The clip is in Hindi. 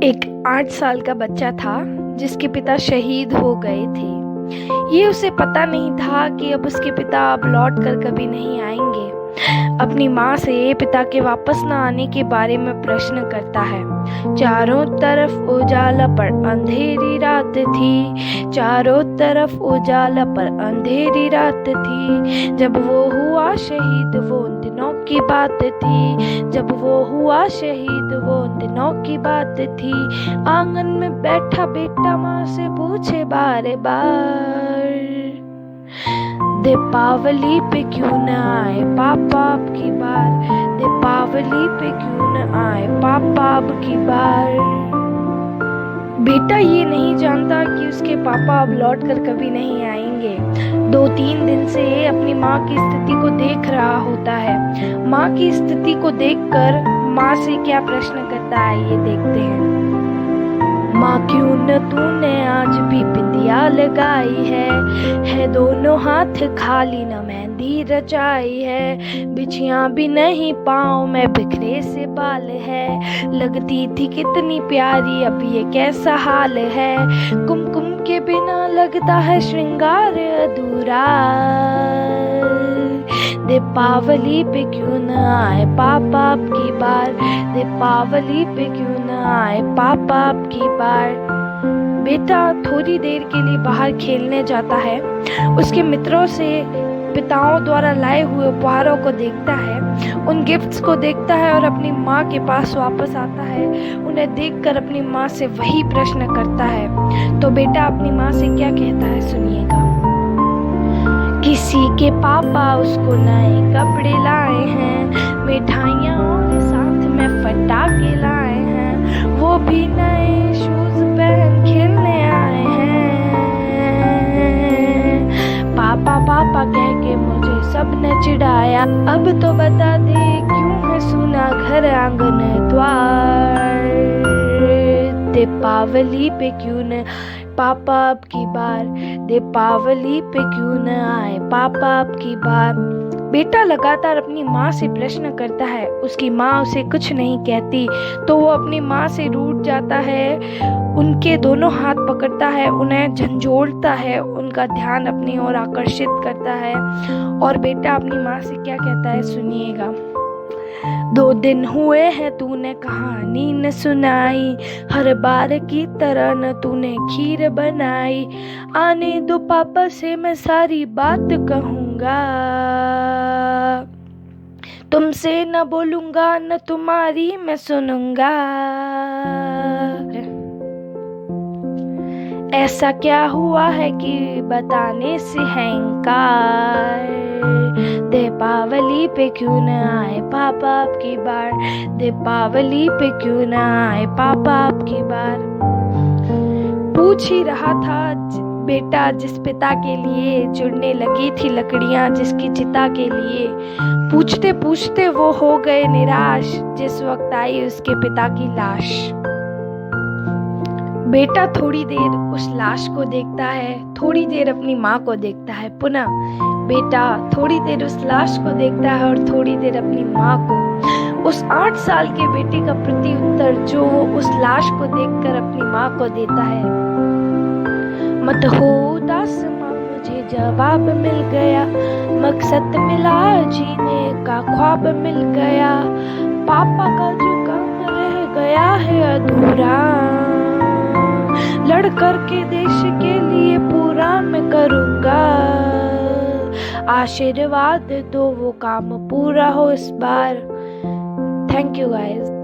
एक 8 साल का बच्चा था जिसके पिता शहीद हो गए थे। ये उसे पता नहीं था कि अब उसके पिता अब लौट कर कभी नहीं आएंगे। अपनी माँ से पिता के वापस न आने के बारे में प्रश्न करता है। चारों तरफ उजाला पर अंधेरी रात थी, चारों तरफ उजाला पर अंधेरी रात थी। जब वो हुआ शहीद वो उन दिनों की बात थी, जब वो हुआ शहीद वो उन दिनों की बात थी। आंगन में बैठा बेटा माँ से पूछे बार बार, दीपावली पे क्यों न आए पापा अब की बार, दीपावली पे क्यों न आए पापा अब की बार। बेटा ये नहीं जानता कि उसके पापा अब लौट कर कभी नहीं आएंगे। 2-3 दिन से अपनी माँ की स्थिति को देख रहा होता है। माँ की स्थिति को देखकर माँ से क्या प्रश्न करता है ये देखते हैं। माँ क्यों न तूने आज भी बिंदिया लगाई है दोनों हाथ खाली न मेहंदी रचाई है। बिछियाँ भी नहीं पाँव में बिखरे से बाल है, लगती थी कितनी प्यारी अब ये कैसा हाल है। कुमकुम के बिना लगता है श्रृंगार अधूरा, दीपावली पे क्यों न आए पापा अब की बार, दीपावली पे क्यों न आए पापा अब की बार। बेटा थोड़ी देर के लिए बाहर खेलने जाता है। उसके मित्रों से पिताओं द्वारा लाए हुए उपहारों को देखता है, उन गिफ्ट्स को देखता है और अपनी माँ के पास वापस आता है। उन्हें देखकर अपनी माँ से वही प्रश्न करता है। तो बेटा अपनी माँ से क्या कहता है सुनिएगा। किसी के पापा उसको नए कपड़े लाए हैं, मिठाइयाँ और साथ में पटाखे लाए हैं, वो भी नए शूज पहन खेलने आए हैं। पापा पापा कह के मुझे सबने चिढ़ाया, अब तो बता दे क्यों है सुना घर आंगन द्वार। दीपावली पे क्यों न पापा अब की बार, दीपावली पे क्यों न आए पापा अब की बार। बेटा लगातार अपनी माँ से प्रश्न करता है। उसकी माँ उसे कुछ नहीं कहती तो वो अपनी माँ से रूठ जाता है, उनके दोनों हाथ पकड़ता है, उन्हें झंझोड़ता है, उनका ध्यान अपनी ओर आकर्षित करता है। और बेटा अपनी माँ से क्या कहता है सुनिएगा। 2 दिन हुए हैं तूने कहानी न सुनाई, हर बार की तरह न तूने खीर बनाई। आने दो पापा से मैं सारी बात कहूँगा, तुमसे न बोलूँगा न तुम्हारी मैं सुनूंगा। ऐसा क्या हुआ है कि बताने से है इनकार, दीपावली पे क्यों न आए पापा अब की बार, दीपावली पे क्यों न आए पापा अब की बार। पूछ ही रहा था बेटा जिस पिता के लिए जुड़ने लगी थी लकड़ियां जिसकी चिता के लिए। पूछते पूछते वो हो गए निराश जिस वक्त आई उसके पिता की लाश। बेटा थोड़ी देर उस लाश को देखता है, थोड़ी देर अपनी माँ को देखता है, पुनः बेटा थोड़ी देर उस लाश को देखता है और थोड़ी देर अपनी माँ को। उस 8 साल के बेटे का प्रति उत्तर जो वो उस लाश को देखकर अपनी माँ को देता है। मत हो उदास माँ मुझे जवाब मिल गया, मकसद मिला जीने का ख्वाब मिल गया। पापा का जो काम रह गया है अधूरा, लड़ कर के देश के लिए पूरा मैं करूँगा। आशीर्वाद दो वो काम पूरा हो इस बार। Thank you guys.